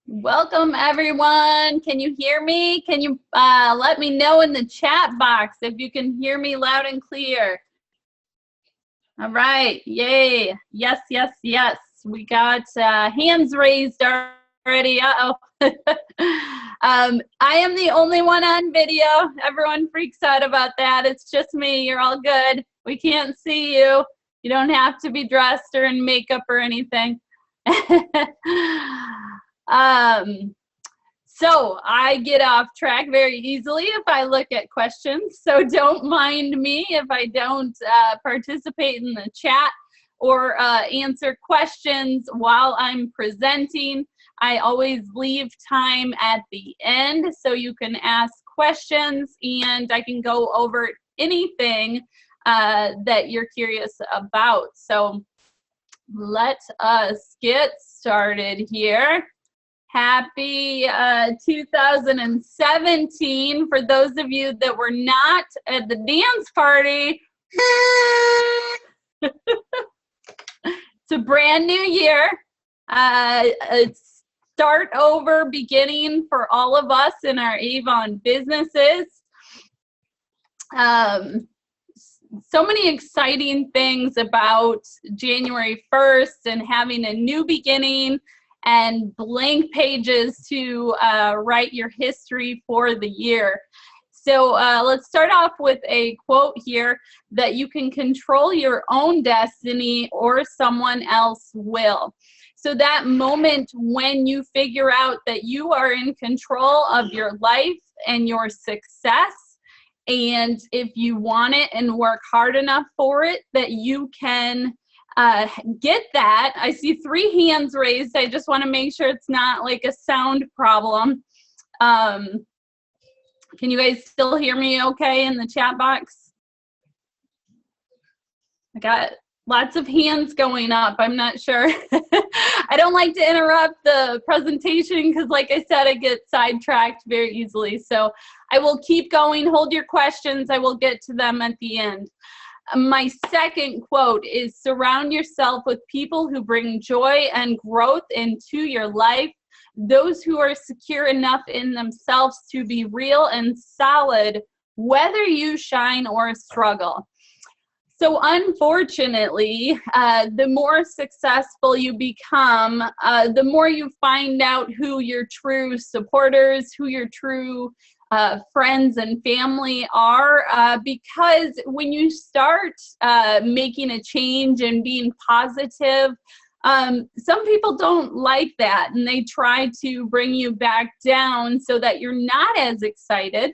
Welcome, everyone. Can you hear me? Can you let me know in the chat box if you can hear me loud and clear? All right. Yay. Yes, yes, yes. We got hands raised already. Uh-oh. I am the only one on video. Everyone freaks out about that. It's just me. You're all good. We can't see you. You don't have to be dressed or in makeup or anything. So I get off track very easily if I look at questions. So don't mind me if I don't participate in the chat or answer questions while I'm presenting. I always leave time at the end so you can ask questions and I can go over anything that you're curious about. So let us get started here. Happy 2017 for those of you that were not at the dance party. It's a brand new year. It's start over beginning for all of us in our Avon businesses. So many exciting things about January 1st and having a new beginning and blank pages to write your history for the year. So let's start off with a quote here that you can control your own destiny or someone else will. So that moment when you figure out that you are in control of your life and your success, and if you want it and work hard enough for it, that you can get that. I see 3 hands raised. I just want to make sure it's not like a sound problem. Can you guys still hear me okay in the chat box? I got lots of hands going up. I'm not sure. I don't like to interrupt the presentation because, like I said, I get sidetracked very easily. So I will keep going. Hold your questions. I will get to them at the end. My second quote is, surround yourself with people who bring joy and growth into your life, those who are secure enough in themselves to be real and solid, whether you shine or struggle. So unfortunately, the more successful you become, the more you find out who your true supporters, who your true friends and family are, because when you start making a change and being positive, some people don't like that and they try to bring you back down so that you're not as excited.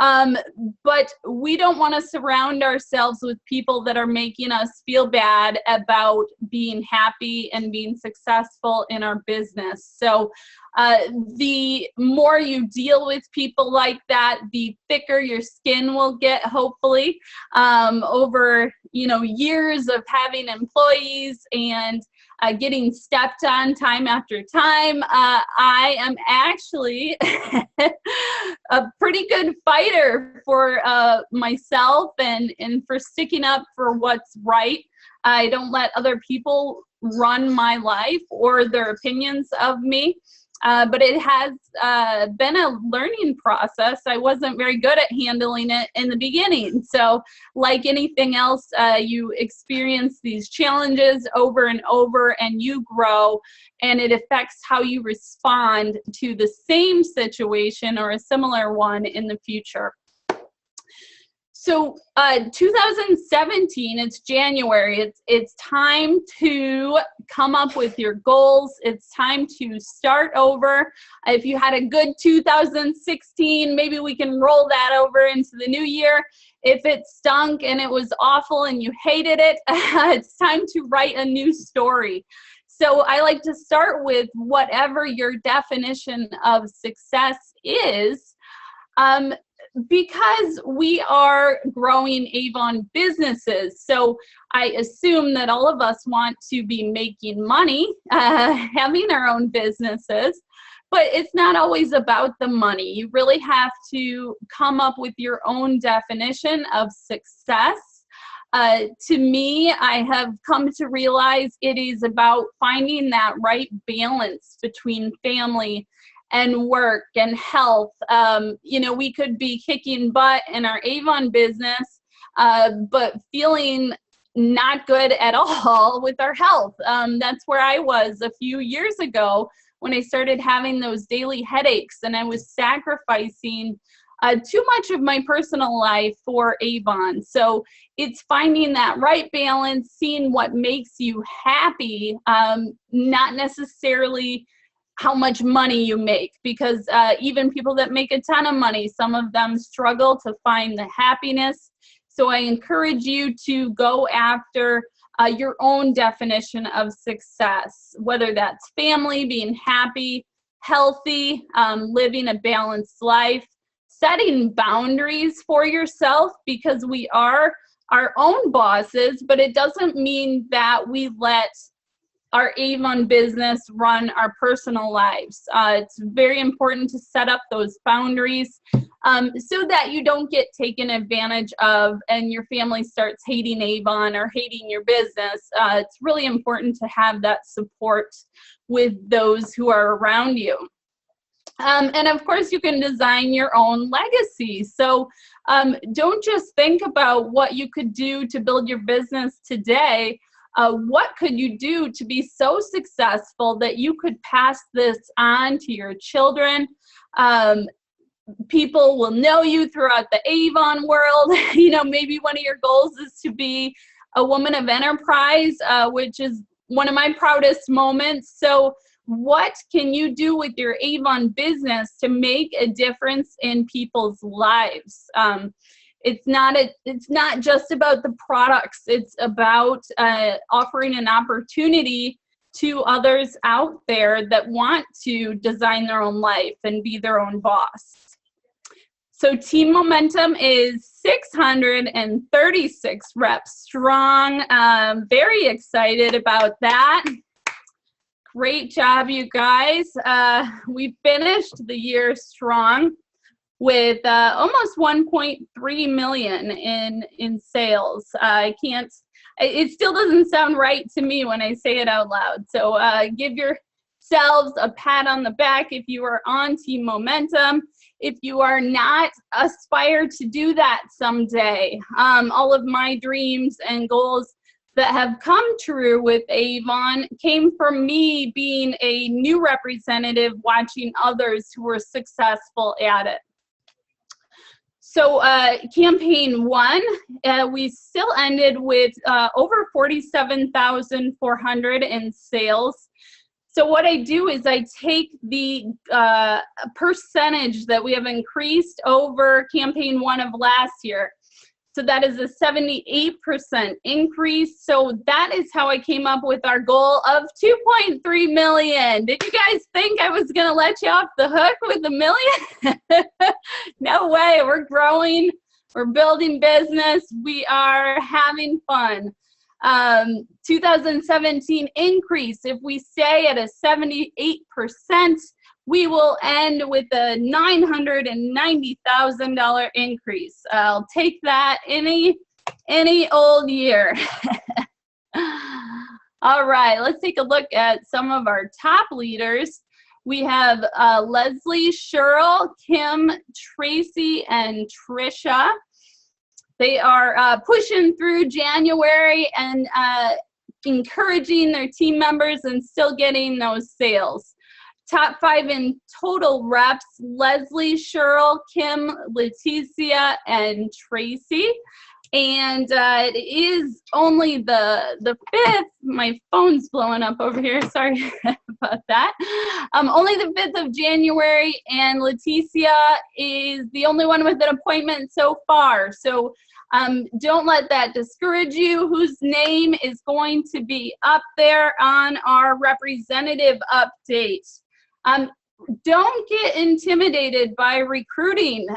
But we don't want to surround ourselves with people that are making us feel bad about being happy and being successful in our business. So the more you deal with people like that, the thicker your skin will get, hopefully, over years of having employees and getting stepped on time after time. I am actually a pretty good fighter for myself and for sticking up for what's right. I don't let other people run my life or their opinions of me. But it has been a learning process. I wasn't very good at handling it in the beginning. So like anything else, you experience these challenges over and over and you grow, and it affects how you respond to the same situation or a similar one in the future. So 2017, it's January. It's time to come up with your goals. It's time to start over. If you had a good 2016, maybe we can roll that over into the new year. If it stunk and it was awful and you hated it, it's time to write a new story. So I like to start with whatever your definition of success is. Because we are growing Avon businesses, so I assume that all of us want to be making money, having our own businesses, but it's not always about the money. You really have to come up with your own definition of success. To me, I have come to realize it is about finding that right balance between family and work and health. We could be kicking butt in our Avon business, but feeling not good at all with our health. That's where I was a few years ago when I started having those daily headaches, and I was sacrificing too much of my personal life for Avon. So it's finding that right balance, seeing what makes you happy, not necessarily how much money you make, because even people that make a ton of money, some of them struggle to find the happiness. So I encourage you to go after your own definition of success, whether that's family, being happy, healthy, living a balanced life, setting boundaries for yourself, because we are our own bosses, but it doesn't mean that we let our Avon business run our personal lives. It's very important to set up those boundaries so that you don't get taken advantage of and your family starts hating Avon or hating your business. It's really important to have that support with those who are around you. And of course, you can design your own legacy. So don't just think about what you could do to build your business today. What could you do to be so successful that you could pass this on to your children? People will know you throughout the Avon world. Maybe one of your goals is to be a woman of enterprise, which is one of my proudest moments. So what can you do with your Avon business to make a difference in people's lives? It's not just about the products. It's about offering an opportunity to others out there that want to design their own life and be their own boss. So Team Momentum is 636 reps strong. Very excited about that. Great job, you guys. We finished the year strong with almost 1.3 million in sales. It still doesn't sound right to me when I say it out loud. So give yourselves a pat on the back if you are on Team Momentum. If you are not, aspire to do that someday. All of my dreams and goals that have come true with Avon came from me being a new representative, watching others who were successful at it. So campaign 1, we still ended with over 47,400 in sales. So what I do is I take the percentage that we have increased over campaign 1 of last year. So that is a 78% increase. So that is how I came up with our goal of 2.3 million. Did you guys think I was going to let you off the hook with $1 million? No way. We're growing. We're building business. We are having fun. 2017 increase. If we stay at a 78%, we will end with a $990,000 increase. I'll take that any old year. All right, let's take a look at some of our top leaders. We have Leslie, Cheryl, Kim, Tracy, and Trisha. They are pushing through January and encouraging their team members and still getting those sales. Top 5 in total reps: Leslie, Cheryl, Kim, Leticia, and Tracy. And it is only the 5th. My phone's blowing up over here. Sorry about that. Only the 5th of January, and Leticia is the only one with an appointment so far. So don't let that discourage you. Whose name is going to be up there on our representative update? Don't get intimidated by recruiting.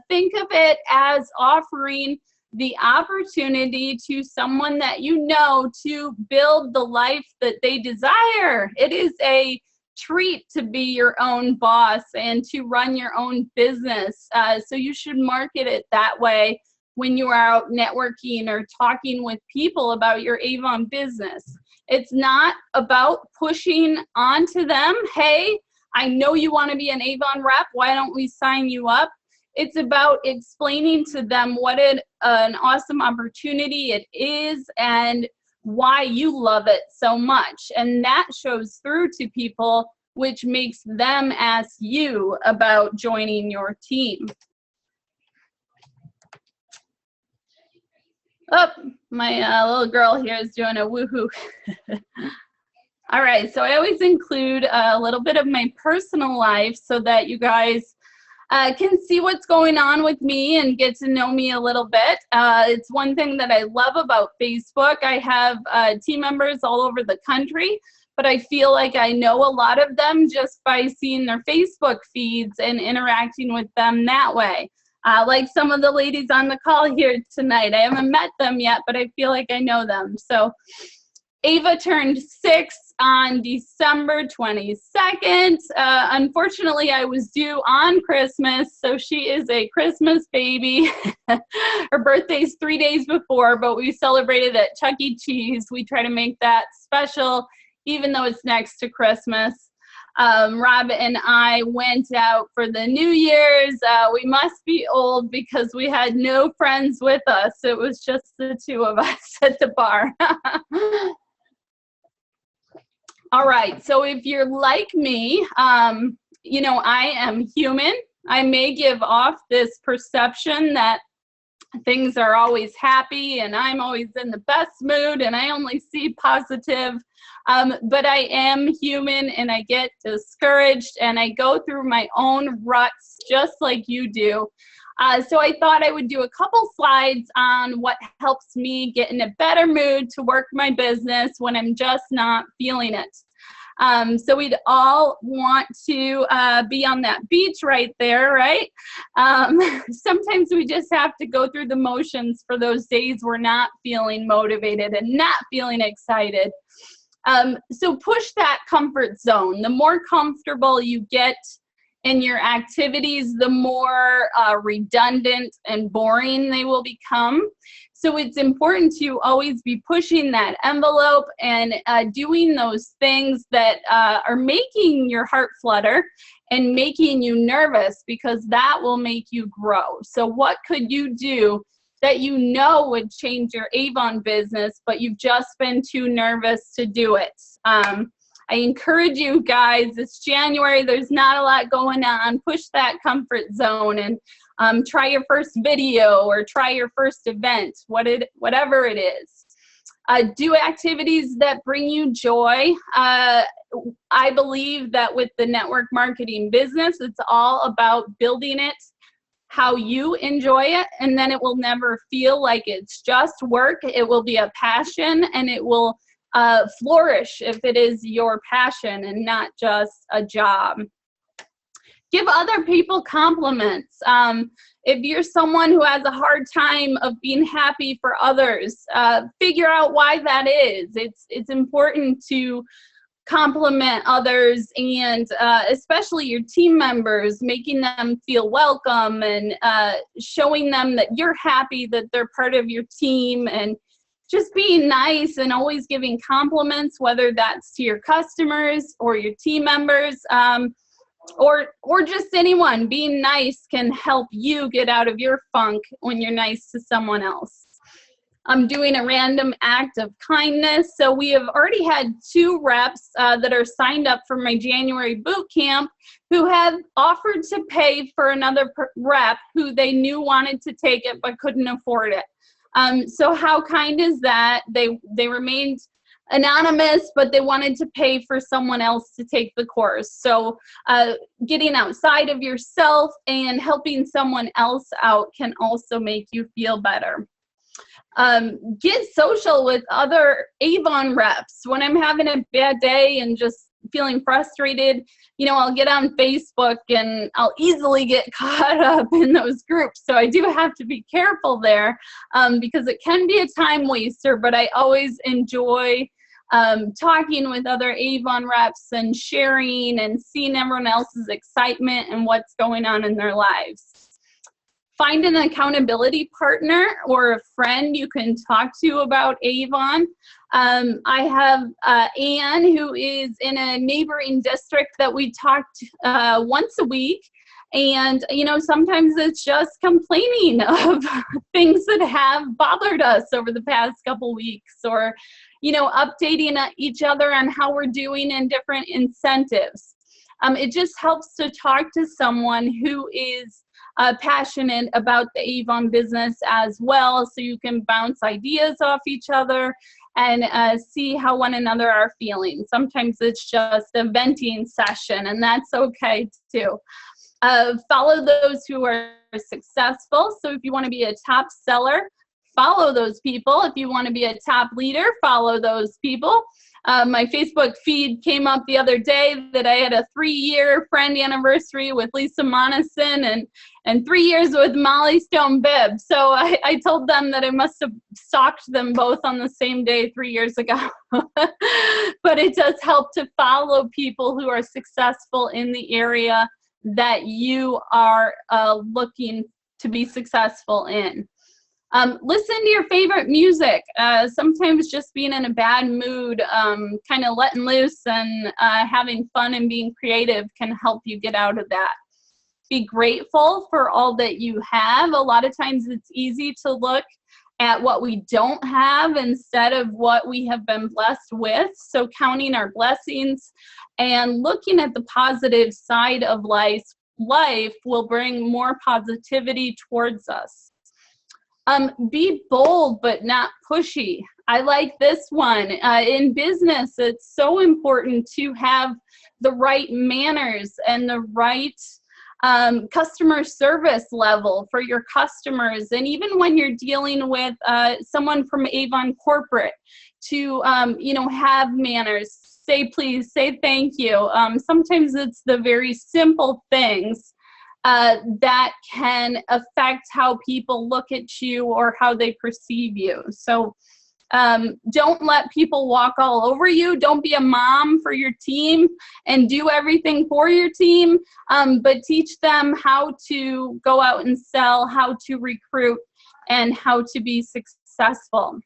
Think of it as offering the opportunity to someone that you know to build the life that they desire. It is a treat to be your own boss and to run your own business. So you should market it that way when you are out networking or talking with people about your Avon business. It's not about pushing onto them, hey, I know you want to be an Avon rep, why don't we sign you up? It's about explaining to them what an awesome opportunity it is and why you love it so much. And that shows through to people, which makes them ask you about joining your team. Oh, my little girl here is doing a woohoo. All right, so I always include a little bit of my personal life so that you guys can see what's going on with me and get to know me a little bit. It's one thing that I love about Facebook. I have team members all over the country, but I feel like I know a lot of them just by seeing their Facebook feeds and interacting with them that way. Like some of the ladies on the call here tonight. I haven't met them yet, but I feel like I know them. So Ava turned 6 on December 22nd. Unfortunately, I was due on Christmas, so she is a Christmas baby. Her birthday's 3 days before, but we celebrated at Chuck E. Cheese. We try to make that special, even though it's next to Christmas. Rob and I went out for the New Year's. We must be old because we had no friends with us. It was just the two of us at the bar. All right, so if you're like me, you know, I am human. I may give off this perception that things are always happy and I'm always in the best mood and I only see positive, but I am human and I get discouraged and I go through my own ruts just like you do. So I thought I would do a couple slides on what helps me get in a better mood to work my business when I'm just not feeling it. So we'd all want to be on that beach right there, right? Sometimes we just have to go through the motions for those days we're not feeling motivated and not feeling excited. So push that comfort zone. The more comfortable you get in your activities, the more redundant and boring they will become. So it's important to always be pushing that envelope and doing those things that are making your heart flutter and making you nervous, because that will make you grow. So what could you do that you know would change your Avon business, but you've just been too nervous to do it? I encourage you guys, it's January, there's not a lot going on. Push that comfort zone and try your first video or try your first event, whatever it is. Do activities that bring you joy. I believe that with the network marketing business, it's all about building it how you enjoy it, and then it will never feel like it's just work. It will be a passion, and it will flourish if it is your passion and not just a job. Give other people compliments. If you're someone who has a hard time of being happy for others, figure out why that is. It's important to compliment others, and especially your team members, making them feel welcome and showing them that you're happy that they're part of your team, and just being nice and always giving compliments, whether that's to your customers or your team members, or just anyone. Being nice can help you get out of your funk when you're nice to someone else. I'm doing a random act of kindness. So we have already had 2 reps that are signed up for my January boot camp who have offered to pay for another rep who they knew wanted to take it but couldn't afford it. So how kind is that? They remained anonymous, but they wanted to pay for someone else to take the course. So getting outside of yourself and helping someone else out can also make you feel better. Get social with other Avon reps. When I'm having a bad day and just feeling frustrated, you know, I'll get on Facebook and I'll easily get caught up in those groups. So I do have to be careful there because it can be a time waster, but I always enjoy talking with other Avon reps and sharing and seeing everyone else's excitement and what's going on in their lives. Find an accountability partner or a friend you can talk to about Avon. I have Anne, who is in a neighboring district that we talked once a week. And, you know, sometimes it's just complaining of things that have bothered us over the past couple weeks, or, you know, updating each other on how we're doing in different incentives. It just helps to talk to someone who is passionate about the Avon business as well, so you can bounce ideas off each other and see how one another are feeling. Sometimes it's just a venting session, and that's okay too. Follow those who are successful. So if you want to be a top seller, follow those people. If you want to be a top leader, follow those people. My Facebook feed came up the other day that I had a 3-year friend anniversary with Lisa Monison and 3 years with Molly Stone Bibb. So I told them that I must have stalked them both on the same day 3 years ago. But it does help to follow people who are successful in the area that you are looking to be successful in. Listen to your favorite music. Sometimes just being in a bad mood, kind of letting loose and having fun and being creative can help you get out of that. Be grateful for all that you have. A lot of times it's easy to look at what we don't have instead of what we have been blessed with. So counting our blessings and looking at the positive side of life will bring more positivity towards us. Be bold but not pushy. I like this one. In business, it's so important to have the right manners and the right customer service level for your customers. And even when you're dealing with someone from Avon corporate, to you know, have manners, say please, say thank you. Sometimes it's the very simple things that can affect how people look at you or how they perceive you. So don't let people walk all over you. Don't be a mom for your team and do everything for your team, but teach them how to go out and sell, how to recruit, and how to be successful.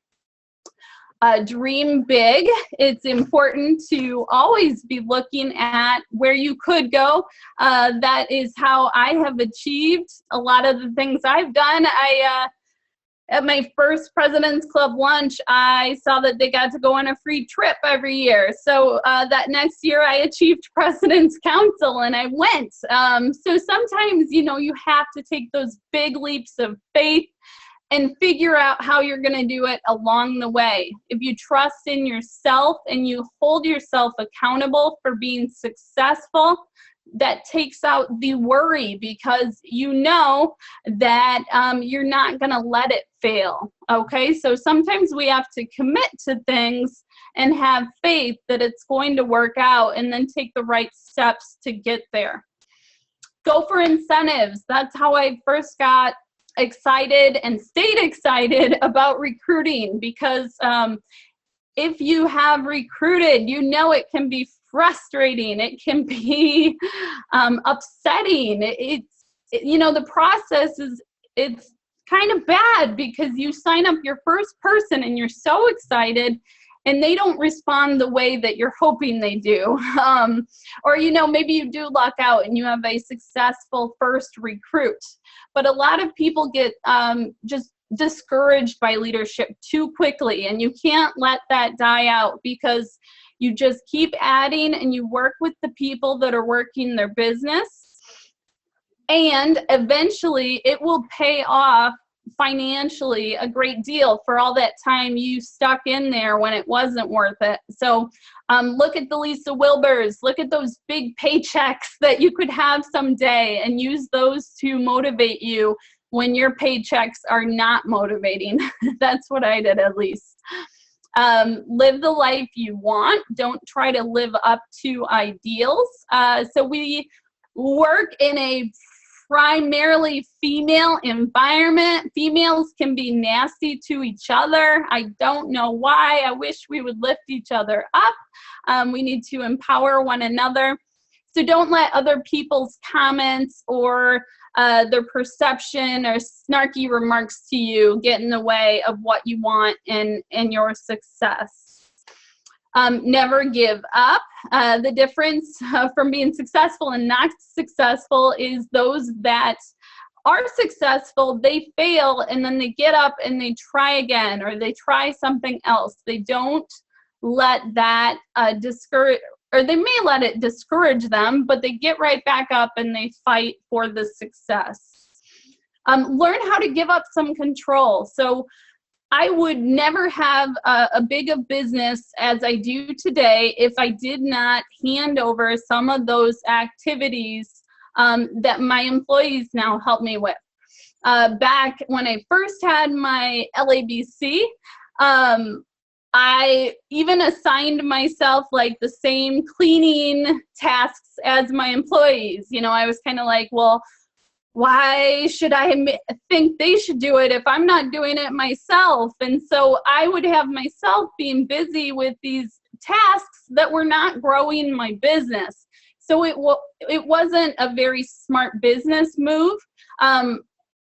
Dream big. It's important to always be looking at where you could go. That is how I have achieved a lot of the things I've done. At my first President's Club lunch, I saw that they got to go on a free trip every year. So that next year I achieved President's Council and I went. So sometimes, you know, you have to take those big leaps of faith and figure out how you're going to do it along the way. If you trust in yourself and you hold yourself accountable for being successful, that takes out the worry, because you know that you're not going to let it fail. Okay, so sometimes we have to commit to things and have faith that it's going to work out, and then take the right steps to get there. Go for incentives. That's how I first got excited and stayed excited about recruiting, because if you have recruited, you know it can be frustrating, it can be upsetting. You know, the process it's kind of bad, because you sign up your first person and you're so excited and they don't respond the way that you're hoping they do. Or, you know, maybe you do luck out and you have a successful first recruit. But a lot of people get just discouraged by leadership too quickly, and you can't let that die out, because you just keep adding and you work with the people that are working their business, and eventually it will pay off financially a great deal for all that time you stuck in there when it wasn't worth it. So look at the Lisa Wilbers, look at those big paychecks that you could have someday, and use those to motivate you when your paychecks are not motivating. That's what I did, at least. Live the life you want. Don't try to live up to ideals. So we work in a primarily female environment. Females can be nasty to each other. I don't know why. I wish we would lift each other up. We need to empower one another. So don't let other people's comments or their perception or snarky remarks to you get in the way of what you want in your success. Never give up. The difference from being successful and not successful is those that are successful, they fail and then they get up and they try again, or they try something else. They don't let that discourage, or they may let it discourage them, but they get right back up and they fight for the success. Learn how to give up some control. So I would never have a big of business as I do today if I did not hand over some of those activities that my employees now help me with. Back when I first had my LABC, I even assigned myself like the same cleaning tasks as my employees. You know, I was kind of like, well, why should I think they should do it if I'm not doing it myself? And so I would have myself being busy with these tasks that were not growing my business. So it wasn't a very smart business move.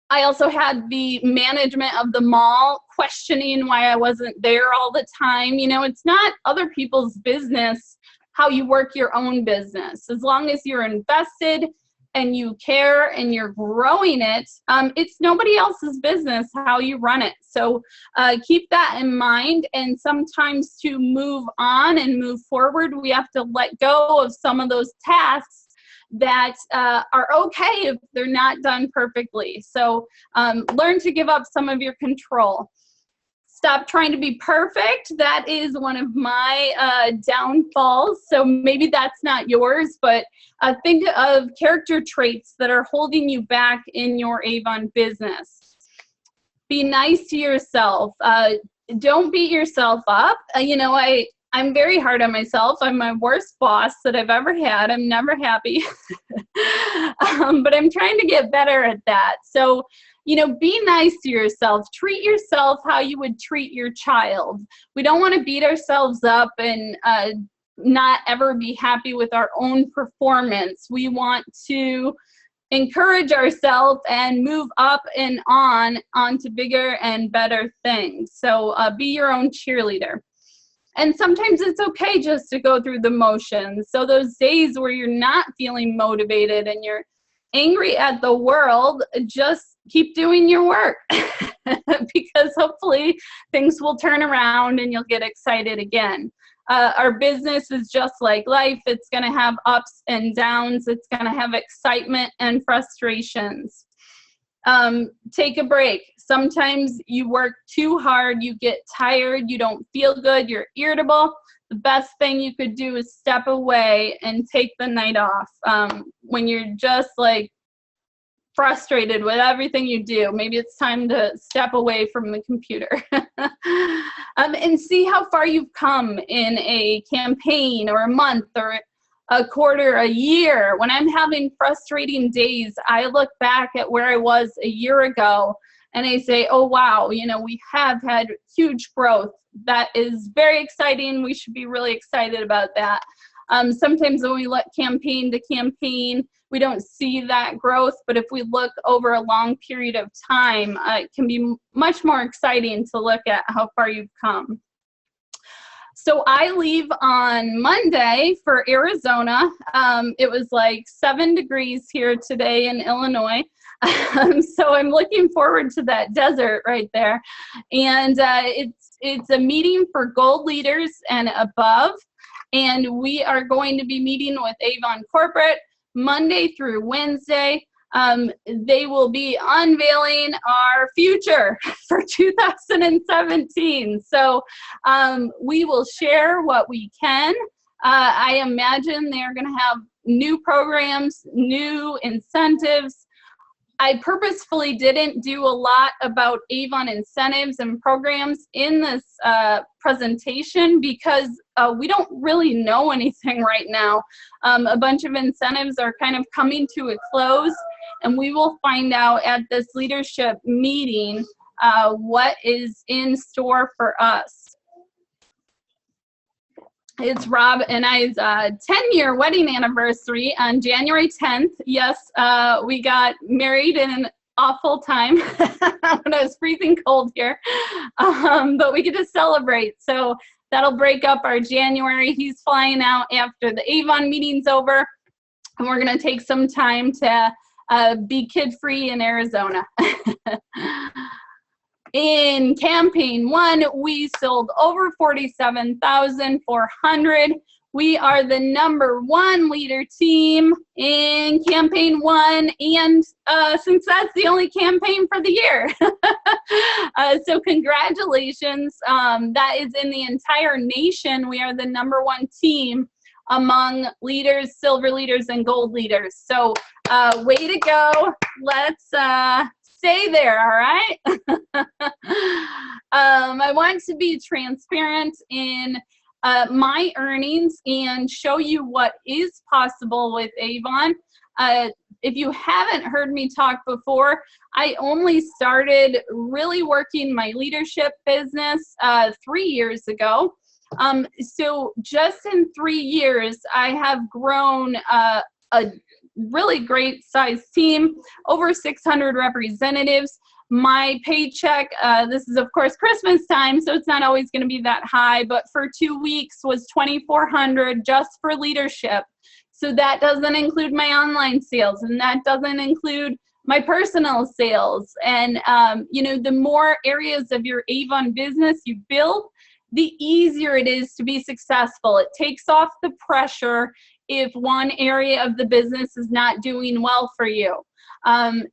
I also had the management of the mall questioning why I wasn't there all the time. You know, it's not other people's business how you work your own business. As long as you're invested and you care and you're growing it, it's nobody else's business how you run it. So keep that in mind. And sometimes to move on and move forward, we have to let go of some of those tasks that are okay if they're not done perfectly. So learn to give up some of your control. Stop trying to be perfect. That is one of my downfalls. So maybe that's not yours, but think of character traits that are holding you back in your Avon business. Be nice to yourself. Don't beat yourself up. You know, I'm very hard on myself. I'm my worst boss that I've ever had. I'm never happy. But I'm trying to get better at that. So, you know, be nice to yourself. Treat yourself how you would treat your child. We don't want to beat ourselves up and not ever be happy with our own performance. We want to encourage ourselves and move up and onto bigger and better things. So be your own cheerleader. And sometimes it's okay just to go through the motions. So those days where you're not feeling motivated and you're angry at the world, just keep doing your work because hopefully things will turn around and you'll get excited again. Our business is just like life. It's going to have ups and downs. It's going to have excitement and frustrations. Take a break. Sometimes you work too hard, you get tired, you don't feel good, you're irritable. The best thing you could do is step away and take the night off. When you're just like frustrated with everything you do, maybe it's time to step away from the computer and see how far you've come in a campaign or a month or a quarter, a year. When I'm having frustrating days, I look back at where I was a year ago and I say, oh, wow, you know, we have had huge growth. That is very exciting. We should be really excited about that. Sometimes when we look campaign to campaign, we don't see that growth. But if we look over a long period of time, it can be much more exciting to look at how far you've come. So I leave on Monday for Arizona. It was like 7 degrees here today in Illinois. So I'm looking forward to that desert right there. And it's a meeting for gold leaders and above. And we are going to be meeting with Avon Corporate Monday through Wednesday. They will be unveiling our future for 2017. So we will share what we can. I imagine they're going to have new programs, new incentives. I purposefully didn't do a lot about Avon incentives and programs in this presentation because we don't really know anything right now. A bunch of incentives are kind of coming to a close, and we will find out at this leadership meeting what is in store for us. It's Rob and I's 10-year wedding anniversary on January 10th. Yes, we got married in an awful time when I was freezing cold here, but we get to celebrate. So that'll break up our January. He's flying out after the Avon meeting's over, and we're going to take some time to be kid-free in Arizona. In campaign 1, we sold over 47,400. We are the #1 leader team in campaign 1, and since that's the only campaign for the year. So congratulations. That is in the entire nation. We are the #1 team among leaders, silver leaders, and gold leaders. So way to go. Let's stay there, all right? I want to be transparent in my earnings and show you what is possible with Avon. If you haven't heard me talk before, I only started really working my leadership business 3 years ago. So just in 3 years, I have grown a really great size team, over 600 representatives. My paycheck, this is of course Christmas time, so it's not always going to be that high, but for 2 weeks was $2,400 just for leadership. So that doesn't include my online sales, and that doesn't include my personal sales. And you know, the more areas of your Avon business you build, the easier it is to be successful. It takes off the pressure if one area of the business is not doing well for you.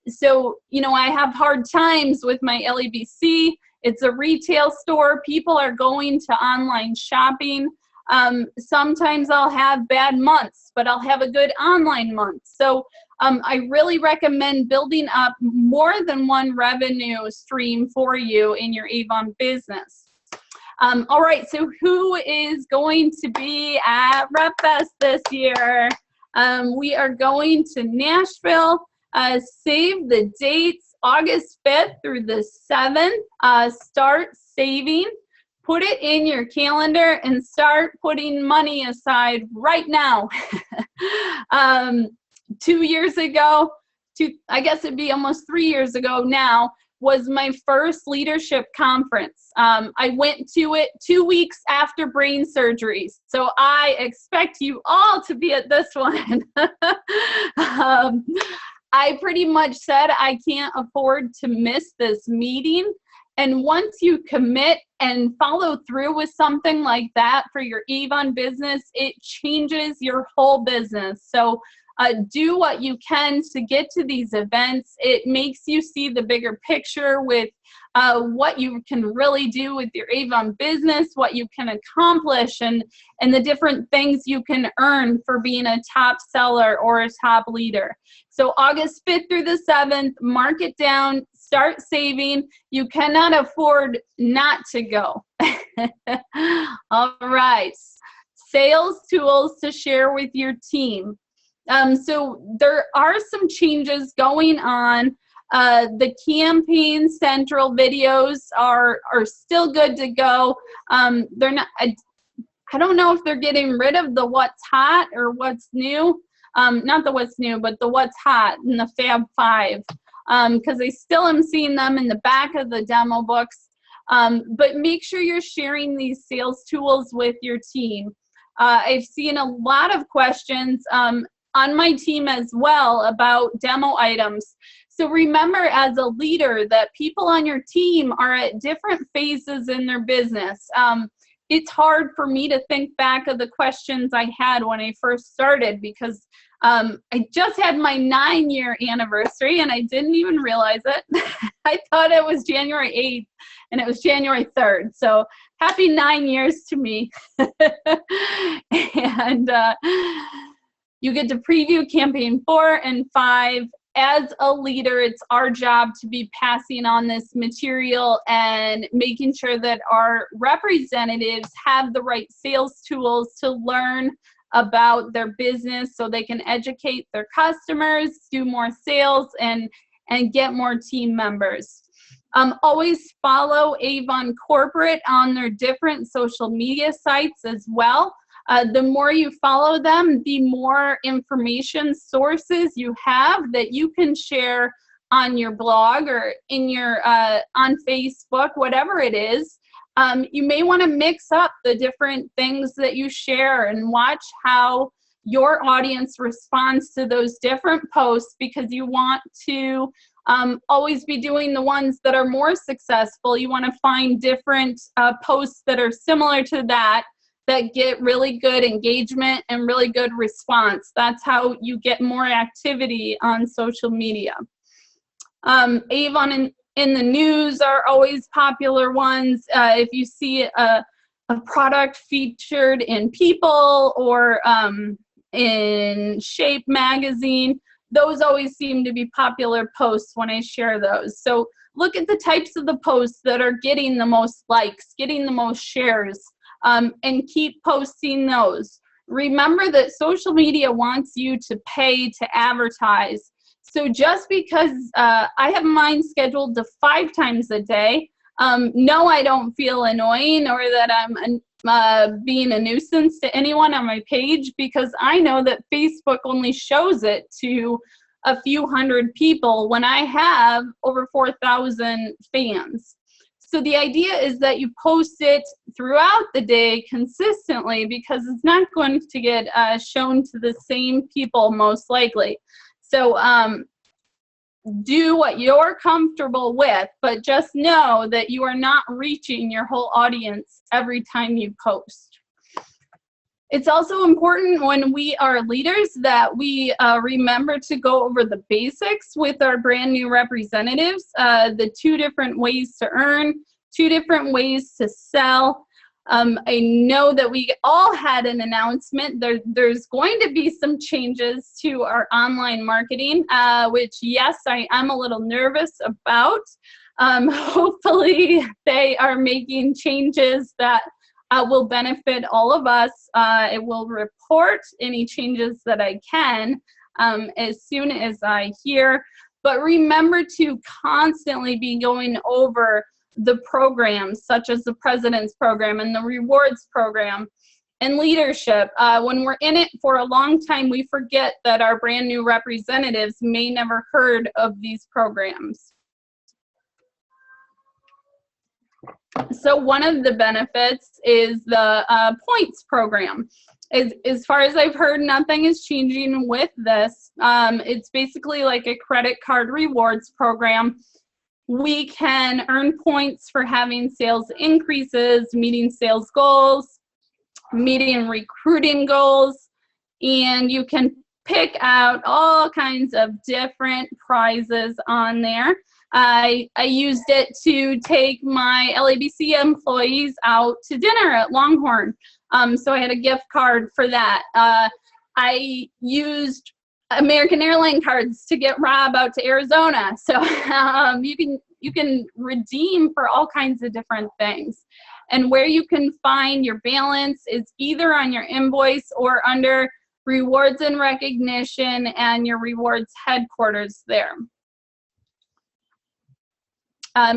So, you know, I have hard times with my LABC. It's a retail store. People are going to online shopping. Sometimes I'll have bad months, but I'll have a good online month. So I really recommend building up more than one revenue stream for you in your Avon business. All right, so who is going to be at Rep Fest this year? We are going to Nashville. Save the dates, August 5th through the 7th. Start saving. Put it in your calendar and start putting money aside right now. 2 years ago, I guess it'd be almost 3 years ago now, was my first leadership conference. I went to it 2 weeks after brain surgery. So I expect you all to be at this one. I pretty much said I can't afford to miss this meeting. And once you commit and follow through with something like that for your Avon business, it changes your whole business. So do what you can to get to these events. It makes you see the bigger picture with what you can really do with your Avon business, what you can accomplish, and the different things you can earn for being a top seller or a top leader. So August 5th through the 7th, mark it down, start saving. You cannot afford not to go. All right, sales tools to share with your team. So there are some changes going on. The campaign central videos are still good to go. They're not, I don't know if they're getting rid of the what's hot or what's new. Not the what's new, but the what's hot in the Fab 5. Because I still am seeing them in the back of the demo books. But make sure you're sharing these sales tools with your team. I've seen a lot of questions on my team as well about demo items. So remember as a leader that people on your team are at different phases in their business. It's hard for me to think back of the questions I had when I first started because I just had my 9-year anniversary and I didn't even realize it. I thought it was January 8th and it was January 3rd. So happy 9 years to me. And you get to preview campaign 4 and 5. As a leader, it's our job to be passing on this material and making sure that our representatives have the right sales tools to learn about their business so they can educate their customers, do more sales, and get more team members. Always follow Avon Corporate on their different social media sites as well. The more you follow them, the more information sources you have that you can share on your blog or in your on Facebook, whatever it is. You may want to mix up the different things that you share and watch how your audience responds to those different posts, because you want to always be doing the ones that are more successful. You want to find different posts that are similar to that get really good engagement and really good response. That's how you get more activity on social media. Avon in the news are always popular ones. If you see a product featured in People or in Shape magazine, those always seem to be popular posts when I share those. So look at the types of the posts that are getting the most likes, getting the most shares, and keep posting those. Remember that social media wants you to pay to advertise. So just because I have mine scheduled to 5 times a day, no, I don't feel annoying or that I'm being a nuisance to anyone on my page, because I know that Facebook only shows it to a few hundred people when I have over 4,000 fans. So the idea is that you post it throughout the day consistently, because it's not going to get shown to the same people most likely. So do what you're comfortable with, but just know that you are not reaching your whole audience every time you post. It's also important when we are leaders that we remember to go over the basics with our brand new representatives, the 2 different ways to earn, 2 different ways to sell. I know that we all had an announcement. There's going to be some changes to our online marketing, which, yes, I am a little nervous about. Hopefully, they are making changes that will benefit all of us. I will report any changes that I can as soon as I hear. But remember to constantly be going over the programs, such as the President's Program and the Rewards Program and leadership. When we're in it for a long time, we forget that our brand new representatives may never heard of these programs. So one of the benefits is the points program. As far as I've heard, nothing is changing with this. It's basically like a credit card rewards program. We can earn points for having sales increases, meeting sales goals, meeting recruiting goals, and you can pick out all kinds of different prizes on there. I used it to take my LABC employees out to dinner at Longhorn, so I had a gift card for that. I used American Airlines cards to get Rob out to Arizona. So you can redeem for all kinds of different things. And where you can find your balance is either on your invoice or under rewards and recognition and your rewards headquarters there.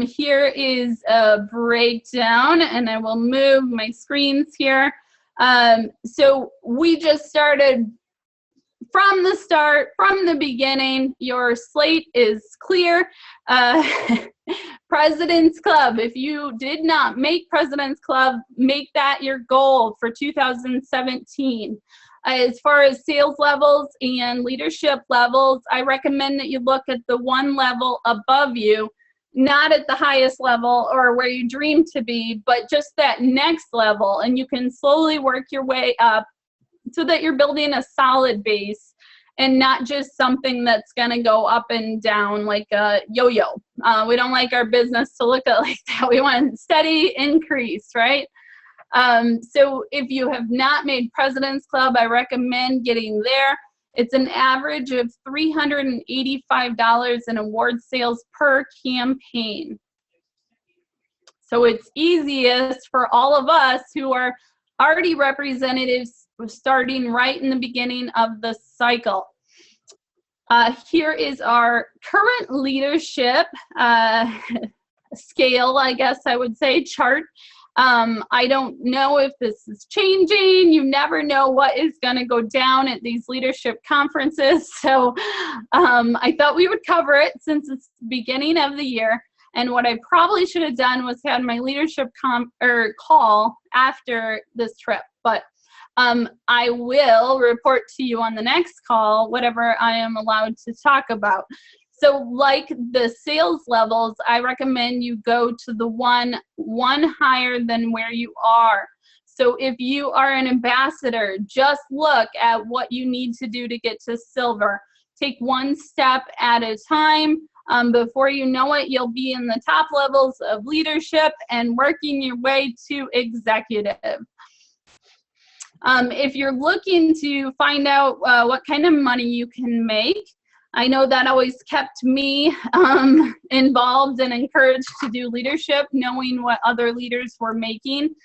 Here is a breakdown, and I will move my screens here. So we just started from the start, from the beginning. Your slate is clear. President's Club, if you did not make President's Club, make that your goal for 2017. As far as sales levels and leadership levels, I recommend that you look at the one level above you, not at the highest level or where you dream to be, but just that next level, and you can slowly work your way up so that you're building a solid base and not just something that's going to go up and down like a yo-yo. We don't like our business to look at like that. We want steady increase, right? So if you have not made President's Club, I recommend getting there. It's an average of $385 in award sales per campaign. So it's easiest for all of us who are already representatives starting right in the beginning of the cycle. Here is our current leadership scale, I guess I would say, chart. I don't know if this is changing. You never know what is going to go down at these leadership conferences. So I thought we would cover it since it's the beginning of the year. And what I probably should have done was had my leadership call after this trip. But I will report to you on the next call whatever I am allowed to talk about. So like the sales levels, I recommend you go to the one higher than where you are. So if you are an ambassador, just look at what you need to do to get to silver. Take one step at a time. Before you know it, you'll be in the top levels of leadership and working your way to executive. If you're looking to find out what kind of money you can make, I know that always kept me involved and encouraged to do leadership, knowing what other leaders were making.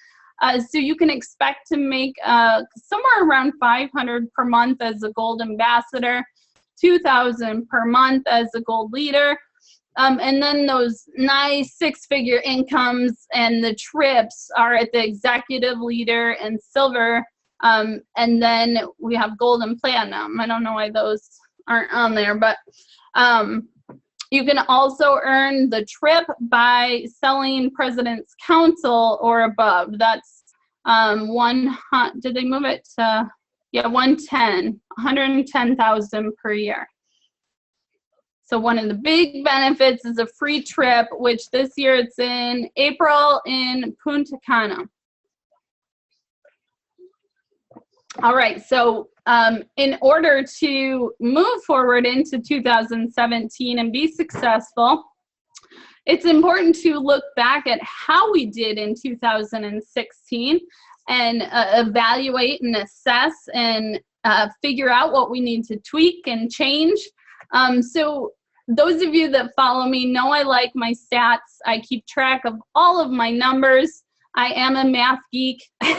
So you can expect to make somewhere around $500 per month as a gold ambassador, $2,000 per month as a gold leader, and then those nice six-figure incomes and the trips are at the executive leader and silver, and then we have gold and platinum. I don't know why those aren't on there, but you can also earn the trip by selling President's Council or above. That's did they move it to, yeah, 110,000 per year. So one of the big benefits is a free trip, which this year it's in April in Punta Cana. All right, so in order to move forward into 2017 and be successful, it's important to look back at how we did in 2016 and evaluate and assess and figure out what we need to tweak and change. So those of you that follow me know I like my stats. I keep track of all of my numbers. I am a math geek, but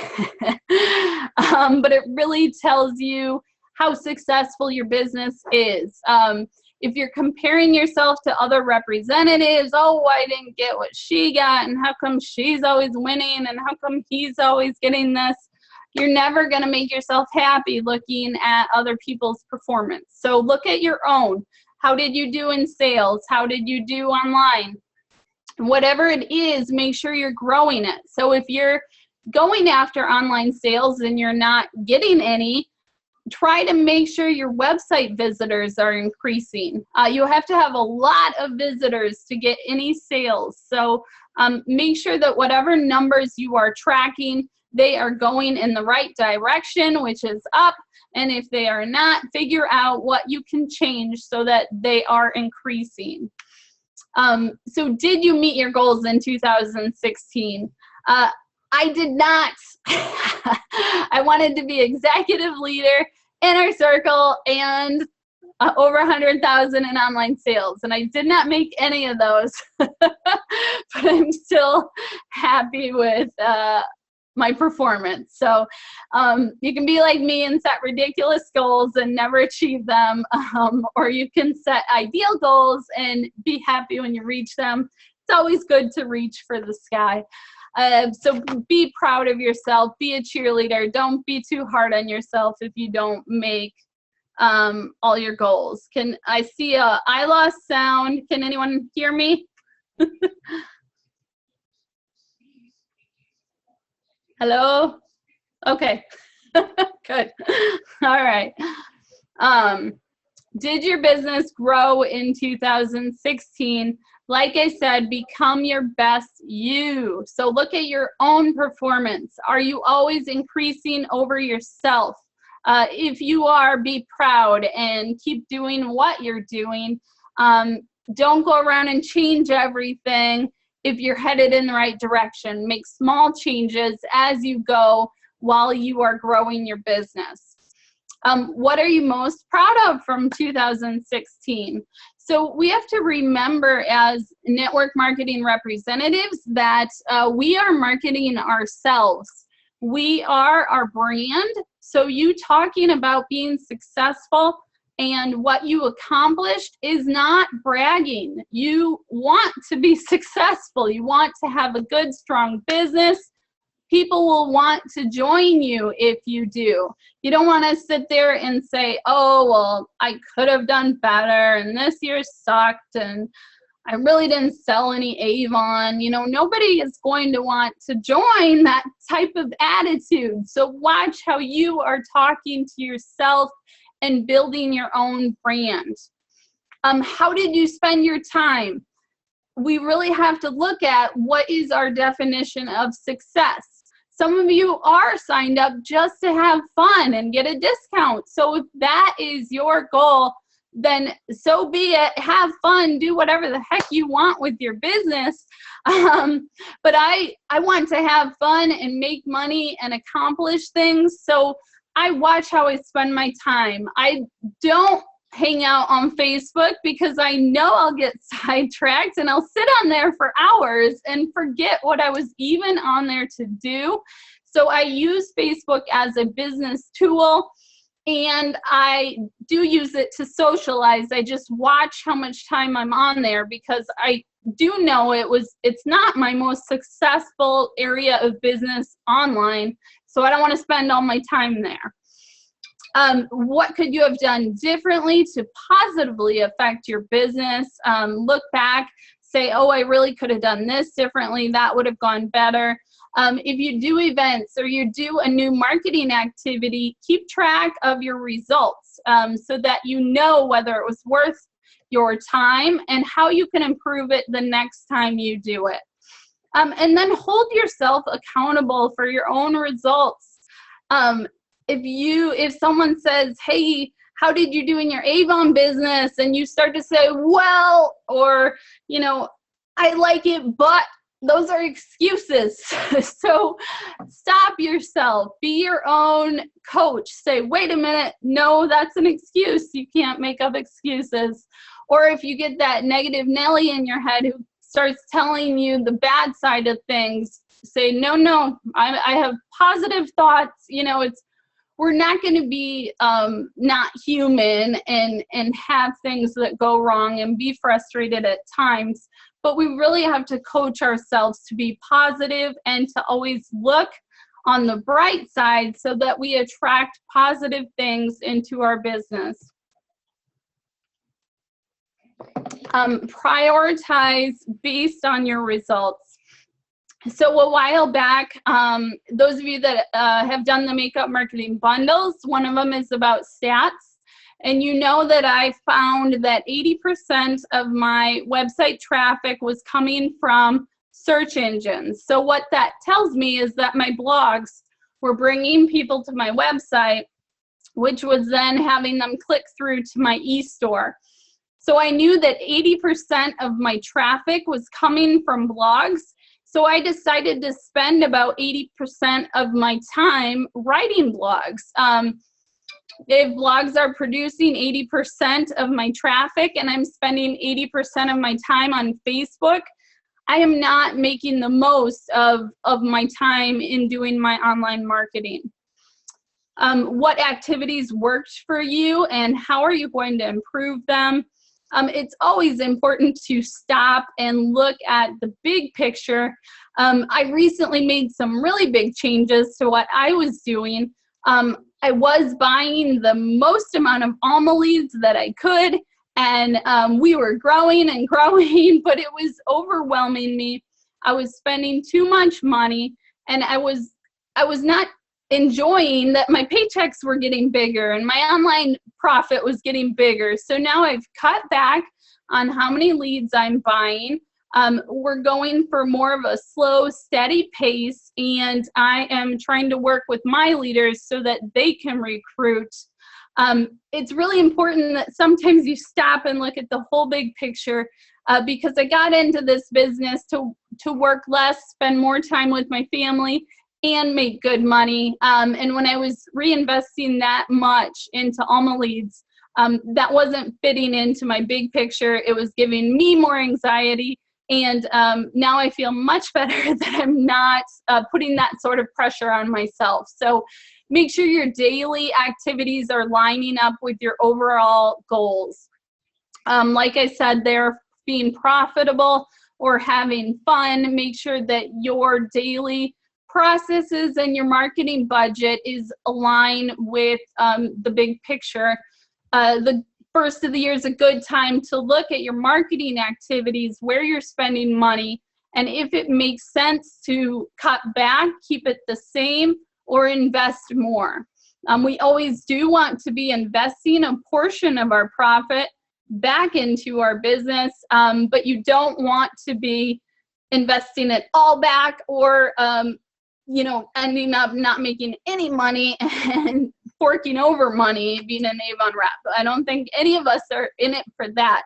it really tells you how successful your business is. If you're comparing yourself to other representatives, oh, I didn't get what she got, and how come she's always winning, and how come he's always getting this? You're never going to make yourself happy looking at other people's performance. So look at your own. How did you do in sales? How did you do online? Whatever it is, make sure you're growing it. So if you're going after online sales and you're not getting any, try to make sure your website visitors are increasing. You have to have a lot of visitors to get any sales. So make sure that whatever numbers you are tracking, they are going in the right direction, which is up. And if they are not, figure out what you can change so that they are increasing. So did you meet your goals in 2016? I did not. I wanted to be executive leader, inner circle, and over 100,000 in online sales. And I did not make any of those, but I'm still happy with my performance. So you can be like me and set ridiculous goals and never achieve them, or you can set ideal goals and be happy when you reach them. It's always good to reach for the sky. So be proud of yourself, be a cheerleader. Don't be too hard on yourself if you don't make all your goals. Can I see I lost sound? Can anyone hear me? Hello? Okay, good. All right. Did your business grow in 2016? Like I said, become your best you. So look at your own performance. Are you always increasing over yourself? If you are, be proud and keep doing what you're doing. Don't go around and change everything. If you're headed in the right direction, make small changes as you go while you are growing your business. What are you most proud of from 2016? So we have to remember as network marketing representatives that we are marketing ourselves. We are our brand. So you talking about being successful and what you accomplished is not bragging. You want to be successful. You want to have a good, strong business. People will want to join you if you do. You don't want to sit there and say, oh, well, I could have done better and this year sucked and I really didn't sell any Avon. You know, nobody is going to want to join that type of attitude. So watch how you are talking to yourself and building your own brand. How did you spend your time? We really have to look at what is our definition of success. Some of you are signed up just to have fun and get a discount. So if that is your goal, then so be it. Have fun, do whatever the heck you want with your business. But I want to have fun and make money and accomplish things. So I watch how I spend my time. I don't hang out on Facebook because I know I'll get sidetracked and I'll sit on there for hours and forget what I was even on there to do. So I use Facebook as a business tool, and I do use it to socialize. I just watch how much time I'm on there because I do know it's not my most successful area of business online, so I don't want to spend all my time there. What could you have done differently to positively affect your business? Look back, say, oh, I really could have done this differently. That would have gone better. If you do events or you do a new marketing activity, keep track of your results so that you know whether it was worth your time and how you can improve it the next time you do it. And then hold yourself accountable for your own results. If someone says, hey, how did you do in your Avon business? And you start to say, well, or, you know, I like it, but those are excuses. So stop yourself, be your own coach. Say, wait a minute, no, that's an excuse. You can't make up excuses. Or if you get that negative Nelly in your head who starts telling you the bad side of things, say, no, I have positive thoughts. You know, we're not going to be not human and have things that go wrong and be frustrated at times. But we really have to coach ourselves to be positive and to always look on the bright side so that we attract positive things into our business. Prioritize based on your results. So a while back, those of you that have done the makeup marketing bundles, one of them is about stats. And you know that I found that 80% of my website traffic was coming from search engines. So what that tells me is that my blogs were bringing people to my website, which was then having them click through to my e-store. So I knew that 80% of my traffic was coming from blogs. So I decided to spend about 80% of my time writing blogs. If blogs are producing 80% of my traffic and I'm spending 80% of my time on Facebook, I am not making the most of my time in doing my online marketing. What activities worked for you and how are you going to improve them? It's always important to stop and look at the big picture. I recently made some really big changes to what I was doing. I was buying the most amount of Alma leads that I could, and we were growing and growing, but it was overwhelming me. I was spending too much money, and I was not enjoying that my paychecks were getting bigger and my online profit was getting bigger. So now I've cut back on how many leads I'm buying. We're going for more of a slow, steady pace, and I am trying to work with my leaders so that they can recruit. It's really important that sometimes you stop and look at the whole big picture because I got into this business to work less, spend more time with my family, and make good money. And when I was reinvesting that much into Alma leads, that wasn't fitting into my big picture. It was giving me more anxiety. And now I feel much better that I'm not putting that sort of pressure on myself. So make sure your daily activities are lining up with your overall goals. Like I said, they're being profitable or having fun. Make sure that your daily processes and your marketing budget is aligned with the big picture. The first of the year is a good time to look at your marketing activities, where you're spending money, and if it makes sense to cut back, keep it the same, or invest more. We always do want to be investing a portion of our profit back into our business, but you don't want to be investing it all back, or ending up not making any money and forking over money being an Avon rep. I don't think any of us are in it for that.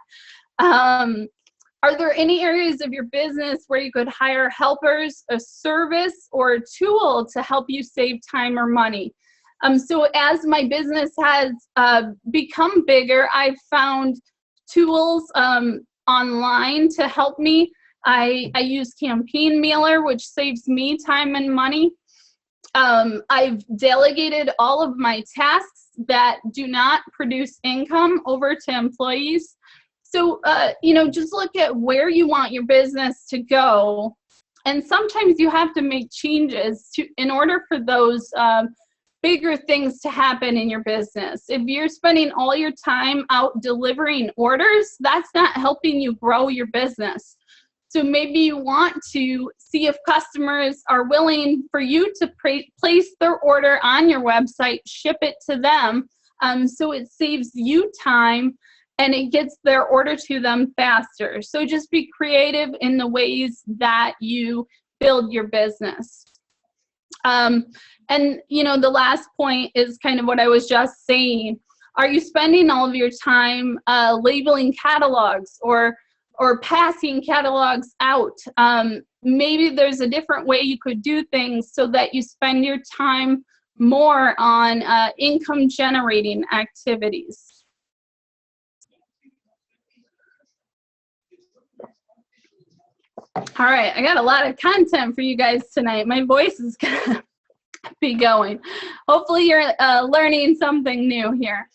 Are there any areas of your business where you could hire helpers, a service, or a tool to help you save time or money? So as my business has become bigger, I've found tools online to help me. I use Campaign Mailer, which saves me time and money. I've delegated all of my tasks that do not produce income over to employees. So, just look at where you want your business to go. And sometimes you have to make changes in order for those bigger things to happen in your business. If you're spending all your time out delivering orders, that's not helping you grow your business. So maybe you want to see if customers are willing for you to place their order on your website, ship it to them, so it saves you time and it gets their order to them faster. So just be creative in the ways that you build your business. And the last point is kind of what I was just saying. Are you spending all of your time labeling catalogs or passing catalogs out? Maybe there's a different way you could do things so that you spend your time more on income generating activities. All right, I got a lot of content for you guys tonight. My voice is gonna be going. Hopefully you're learning something new here.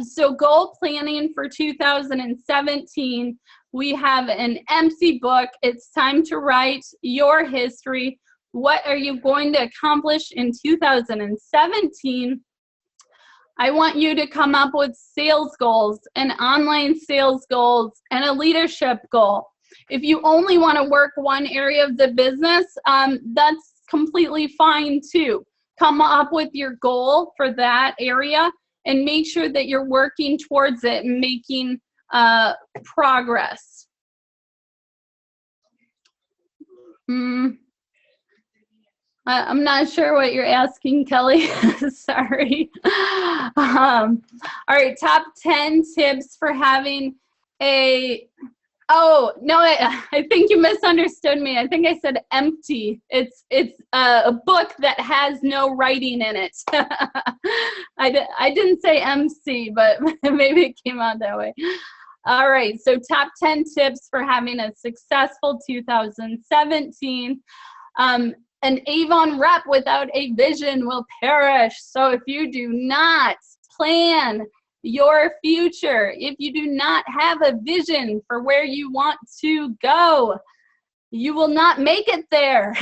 So goal planning for 2017. We have an empty book. It's time to write your history. What are you going to accomplish in 2017? I want you to come up with sales goals and online sales goals and a leadership goal. If you only want to work one area of the business, that's completely fine too. Come up with your goal for that area and make sure that you're working towards it and making progress. I'm not sure what you're asking, Kelly. Sorry. All right, top 10 tips for having a... Oh, no, I think you misunderstood me. I think I said empty. It's a book that has no writing in it. I didn't say MC, but maybe it came out that way. All right, so top 10 tips for having a successful 2017. An Avon rep without a vision will perish. So if you do not plan your future, if you do not have a vision for where you want to go, you will not make it there.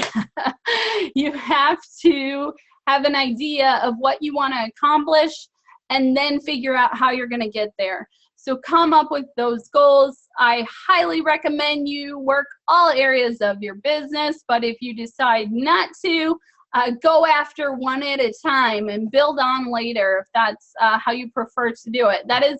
You have to have an idea of what you want to accomplish and then figure out how you're going to get there. So come up with those goals. I highly recommend you work all areas of your business, but if you decide not to, go after one at a time and build on later if that's how you prefer to do it. That is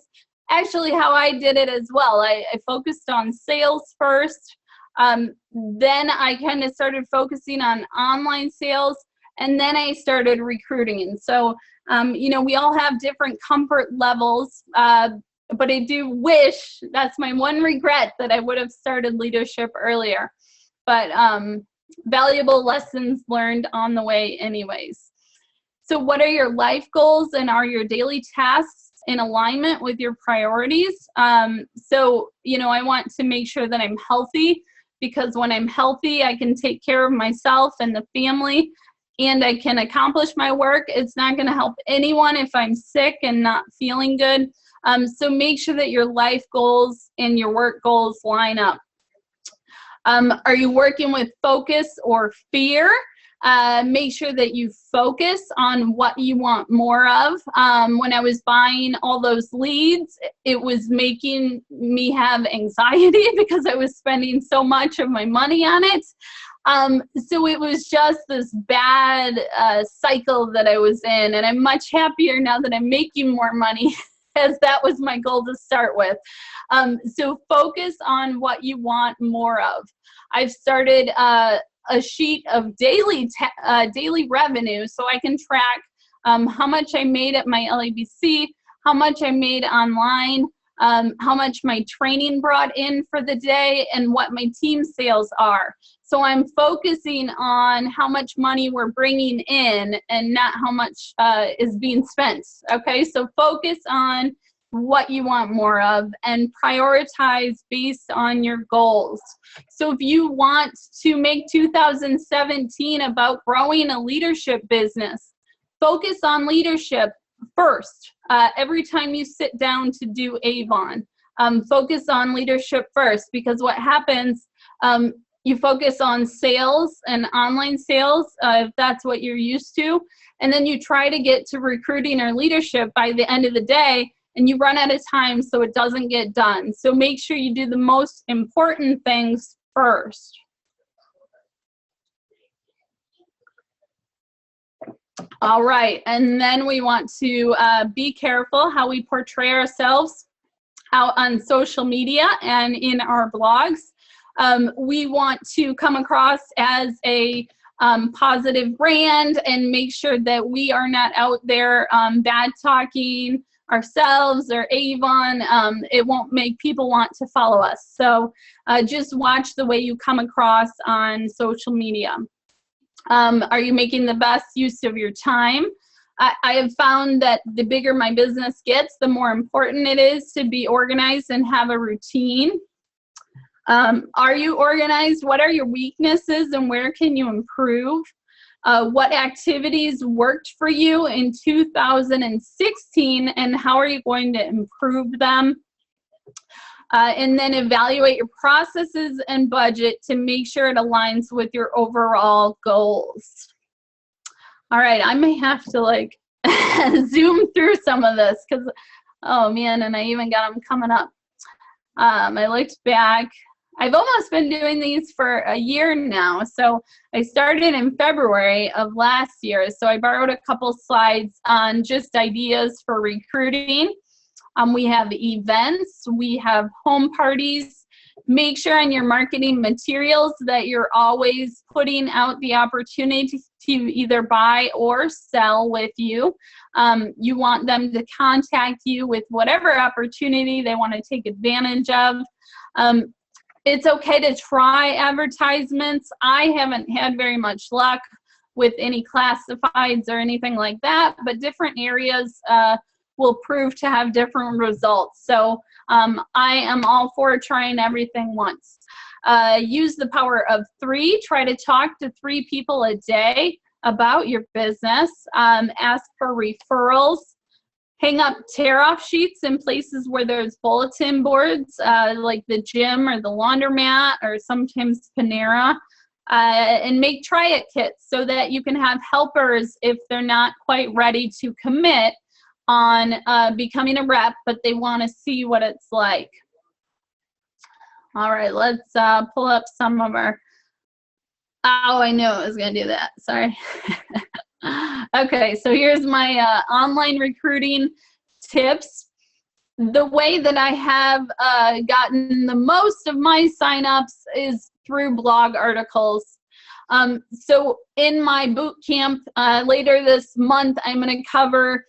actually how I did it as well. I focused on sales first, then I kind of started focusing on online sales, and then I started recruiting. And so, we all have different comfort levels, but I do wish, that's my one regret, that I would have started leadership earlier. But valuable lessons learned on the way anyways. So what are your life goals, and are your daily tasks in alignment with your priorities? So, I want to make sure that I'm healthy, because when I'm healthy, I can take care of myself and the family, and I can accomplish my work. It's not going to help anyone if I'm sick and not feeling good. So make sure that your life goals and your work goals line up. Are you working with focus or fear? Make sure that you focus on what you want more of. When I was buying all those leads, it was making me have anxiety because I was spending so much of my money on it. So it was just this bad cycle that I was in, and I'm much happier now that I'm making more money, as that was my goal to start with. So focus on what you want more of. I've started a sheet of daily revenue, so I can track how much I made at my LABC, how much I made online, how much my training brought in for the day, and what my team sales are. So I'm focusing on how much money we're bringing in and not how much is being spent. Okay, so focus on what you want more of and prioritize based on your goals. So if you want to make 2017 about growing a leadership business, focus on leadership first. Every time you sit down to do Avon, focus on leadership first, because what happens, you focus on sales and online sales, if that's what you're used to, and then you try to get to recruiting or leadership by the end of the day, and you run out of time, so it doesn't get done. So make sure you do the most important things first. All right, and then we want to be careful how we portray ourselves out on social media and in our blogs. We want to come across as a positive brand and make sure that we are not out there bad talking ourselves or Avon. It won't make people want to follow us. So just watch the way you come across on social media. Are you making the best use of your time? I have found that the bigger my business gets, the more important it is to be organized and have a routine. Are you organized? What are your weaknesses and where can you improve? What activities worked for you in 2016 and how are you going to improve them? And then evaluate your processes and budget to make sure it aligns with your overall goals. All right, I may have to like zoom through some of this because, oh man, and I even got them coming up. I looked back. I've almost been doing these for a year now. So I started in February of last year. So I borrowed a couple slides on just ideas for recruiting. We have events, we have home parties. Make sure on your marketing materials that you're always putting out the opportunity to either buy or sell with you. You want them to contact you with whatever opportunity they want to take advantage of. It's okay to try advertisements. I haven't had very much luck with any classifieds or anything like that, but different areas will prove to have different results. So I am all for trying everything once. Use the power of 3. Try to talk to 3 people a day about your business. Ask for referrals. Hang up tear-off sheets in places where there's bulletin boards, like the gym or the laundromat or sometimes Panera. And make try-it kits so that you can have helpers if they're not quite ready to commit on becoming a rep, but they want to see what it's like. All right, let's pull up some of our, oh, I knew I was going to do that, sorry. Okay, so here's my online recruiting tips. The way that I have gotten the most of my signups is through blog articles. So in my boot camp later this month, I'm going to cover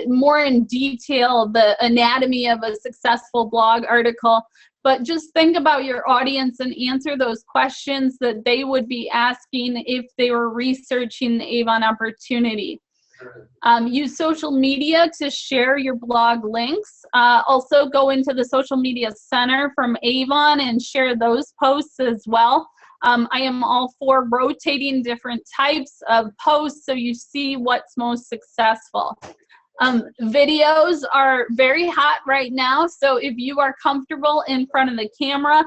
more in detail the anatomy of a successful blog article. But just think about your audience and answer those questions that they would be asking if they were researching the Avon opportunity. Use social media to share your blog links. Also go into the social media center from Avon and share those posts as well. I am all for rotating different types of posts so you see what's most successful. Videos are very hot right now, so if you are comfortable in front of the camera,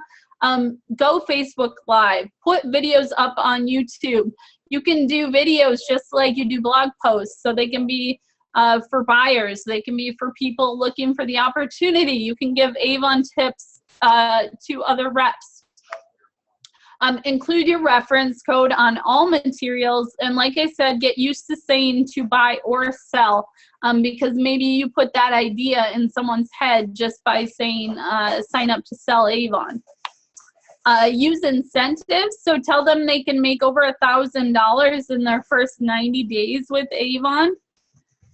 go Facebook Live. Put videos up on YouTube. You can do videos just like you do blog posts, so they can be for buyers. They can be for people looking for the opportunity. You can give Avon tips to other reps. Include your reference code on all materials, and like I said, get used to saying to buy or sell, because maybe you put that idea in someone's head just by saying sign up to sell Avon. Use incentives, so tell them they can make over $1,000 in their first 90 days with Avon.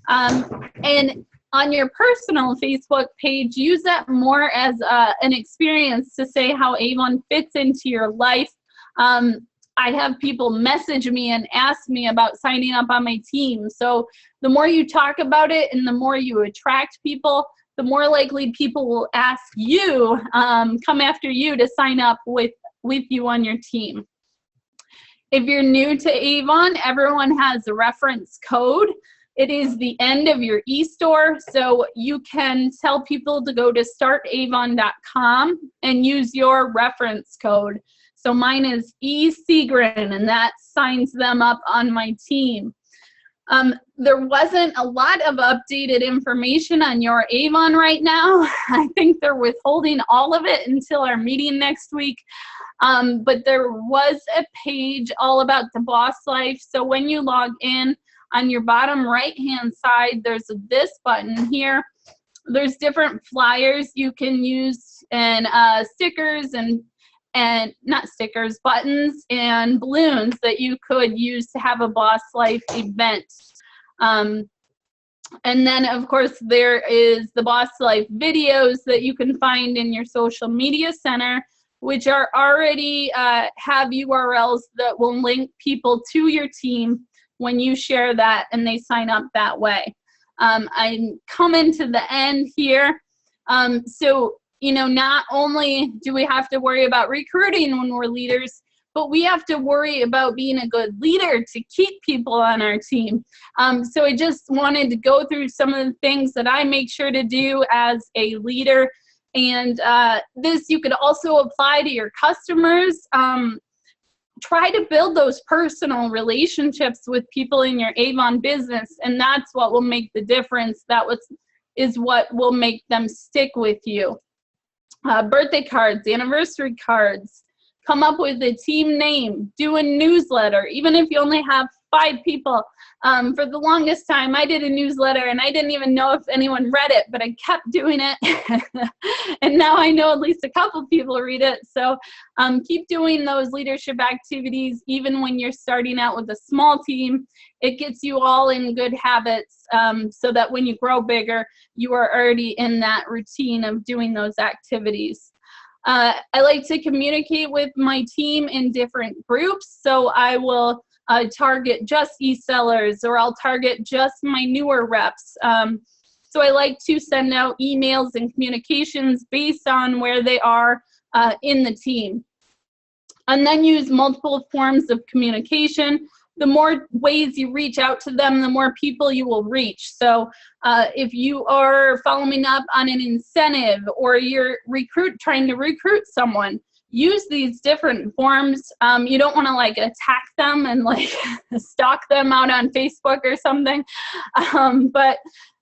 And on your personal Facebook page, use that more as an experience to say how Avon fits into your life. I have people message me and ask me about signing up on my team. So the more you talk about it and the more you attract people, the more likely people will ask you, come after you to sign up with you on your team. If you're new to Avon, everyone has a reference code. It is the end of your e-store, so you can tell people to go to startavon.com and use your reference code. So mine is Seagren, and that signs them up on my team. There wasn't a lot of updated information on your Avon right now. I think they're withholding all of it until our meeting next week. But there was a page all about the boss life. So when you log in, on your bottom right-hand side, there's this button here. There's different flyers you can use, and stickers and not stickers, buttons and balloons that you could use to have a Boss Life event. And then, of course, there is the Boss Life videos that you can find in your social media center, which are already have URLs that will link people to your team when you share that and they sign up that way. I'm coming to the end here. So, you know, not only do we have to worry about recruiting when we're leaders, but we have to worry about being a good leader to keep people on our team. So I just wanted to go through some of the things that I make sure to do as a leader. And this you could also apply to your customers. Try to build those personal relationships with people in your Avon business, and that's what will make the difference. That is what will make them stick with you. Birthday cards, anniversary cards, come up with a team name, do a newsletter, even if you only have 5 people. For the longest time, I did a newsletter and I didn't even know if anyone read it, but I kept doing it. And now I know at least a couple people read it. So keep doing those leadership activities, even when you're starting out with a small team. It gets you all in good habits, so that when you grow bigger, you are already in that routine of doing those activities. I like to communicate with my team in different groups, so I will target just e-sellers, or I'll target just my newer reps. So I like to send out emails and communications based on where they are in the team. And then use multiple forms of communication. The more ways you reach out to them, the more people you will reach. So if you are following up on an incentive, or you're trying to recruit someone, use these different forms. You don't want to like attack them and like stalk them out on Facebook or something. But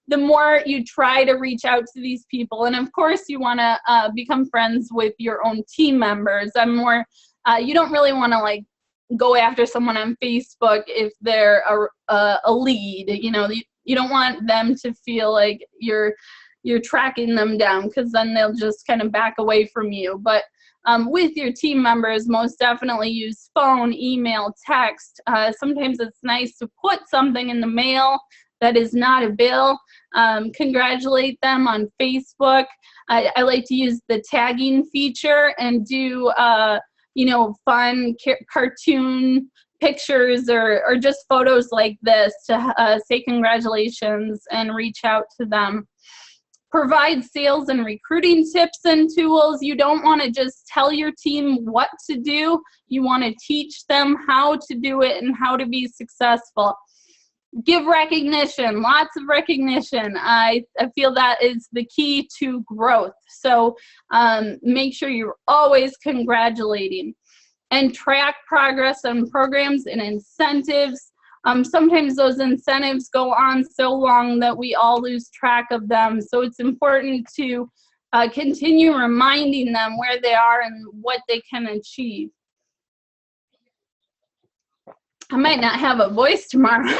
the more you try to reach out to these people, and of course you want to become friends with your own team members. You don't really want to like go after someone on Facebook if they're a lead. You know, you don't want them to feel like you're tracking them down, because then they'll just kind of back away from you. But with your team members, most definitely use phone, email, text. Sometimes it's nice to put something in the mail that is not a bill. Congratulate them on Facebook. I like to use the tagging feature and do you know, fun cartoon pictures or just photos like this to say congratulations and reach out to them. Provide sales and recruiting tips and tools. You don't want to just tell your team what to do. You want to teach them how to do it and how to be successful. Give recognition, lots of recognition. I feel that is the key to growth. So make sure you're always congratulating. and track progress on programs and incentives. Sometimes those incentives go on so long that we all lose track of them. So it's important to continue reminding them where they are and what they can achieve. I might not have a voice tomorrow.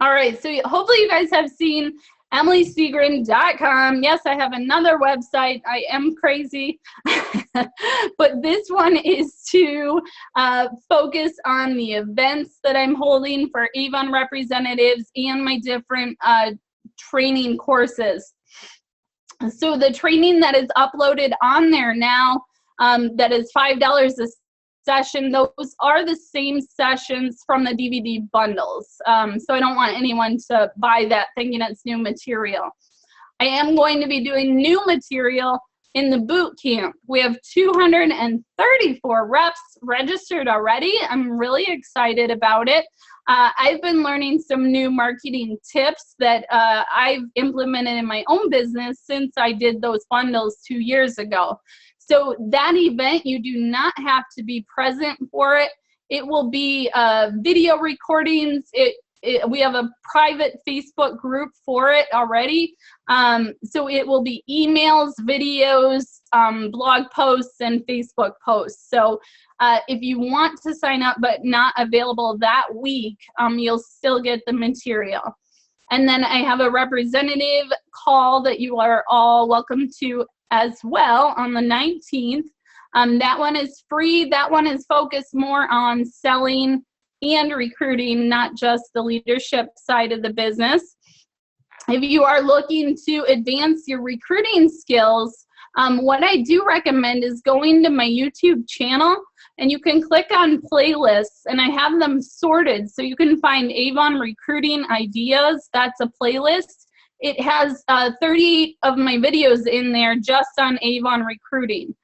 All right, so hopefully you guys have seen emilyseagren.com. Yes, I have another website. I am crazy. But this one is to focus on the events that I'm holding for Avon representatives and my different training courses. So the training that is uploaded on there now, that is $5 a session, those are the same sessions from the DVD bundles. So I don't want anyone to buy that thinking it's new material. I am going to be doing new material in the boot camp. We have 234 reps registered already. I'm really excited about it. I've been learning some new marketing tips that I've implemented in my own business since I did those bundles 2 years ago. So that event, you do not have to be present for it. It will be video recordings. We have a private Facebook group for it already. So it will be emails, videos, blog posts, and Facebook posts. So if you want to sign up but not available that week, you'll still get the material. And then I have a representative call that you are all welcome to as well on the 19th. That one is free. That one is focused more on selling and recruiting, not just the leadership side of the business. If you are looking to advance your recruiting skills, what I do recommend is going to my YouTube channel, and you can click on playlists, and I have them sorted so you can find Avon recruiting ideas. That's a playlist. It has 38 of my videos in there just on Avon recruiting.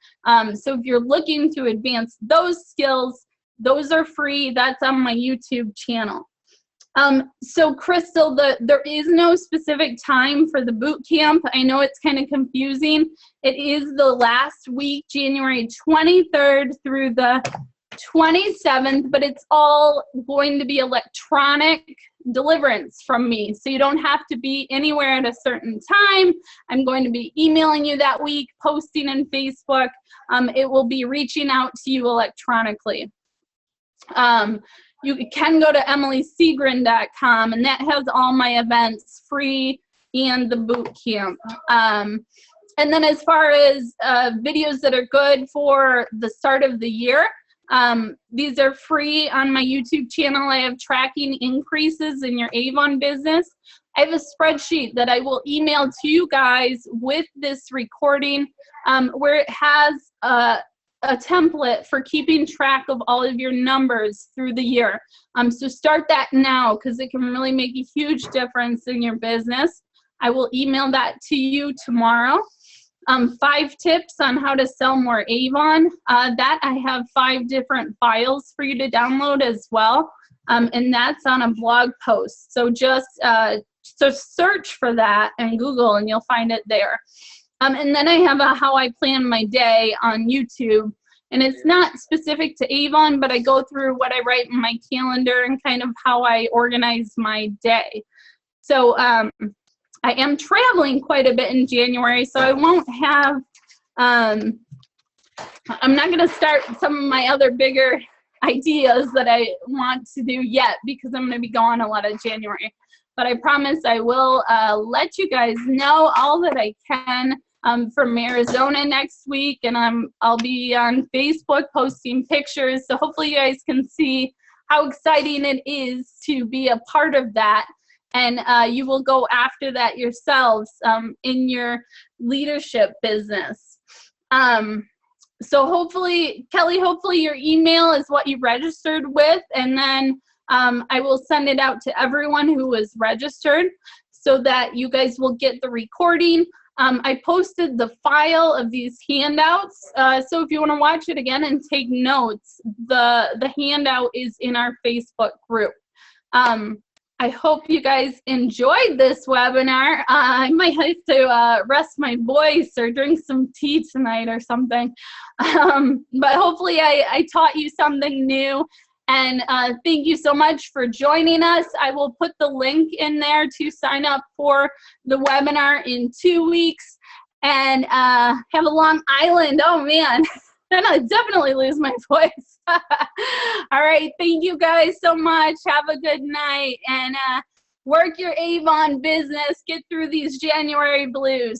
So if you're looking to advance those skills, those are free. That's on my YouTube channel. So Crystal, there is no specific time for the boot camp. I know it's kind of confusing. It is the last week, January 23rd through the 27th, but it's all going to be electronic deliverance from me. So you don't have to be anywhere at a certain time. I'm going to be emailing you that week, posting in Facebook. It will be reaching out to you electronically. You can go to emilyseagren.com, and that has all my events free and the boot camp. And then as far as videos that are good for the start of the year, these are free on my YouTube channel. I have tracking increases in your Avon business. I have a spreadsheet that I will email to you guys with this recording where it has a template for keeping track of all of your numbers through the year. So start that now because it can really make a huge difference in your business. I will email that to you tomorrow. 5 tips on how to sell more Avon. That I have 5 different files for you to download as well. And that's on a blog post. So just search for that in Google and you'll find it there. And then I have a how I plan my day on YouTube. And it's not specific to Avon, but I go through what I write in my calendar and kind of how I organize my day. So I am traveling quite a bit in January, so I won't have, I'm not going to start some of my other bigger ideas that I want to do yet because I'm going to be gone a lot of January. But I promise I will let you guys know all that I can from Arizona next week, and I'll be on Facebook posting pictures, so hopefully you guys can see how exciting it is to be a part of that. And you will go after that yourselves in your leadership business. So hopefully, Kelly, hopefully your email is what you registered with, and then I will send it out to everyone who was registered so that you guys will get the recording. I posted the file of these handouts, so if you want to watch it again and take notes, the handout is in our Facebook group. I hope you guys enjoyed this webinar. I might have to rest my voice or drink some tea tonight or something. But hopefully I taught you something new. And thank you so much for joining us. I will put the link in there to sign up for the webinar in 2 weeks. And have a Long Island. Oh, man. Then I'll definitely lose my voice. All right. Thank you guys so much. Have a good night. And work your Avon business. Get through these January blues.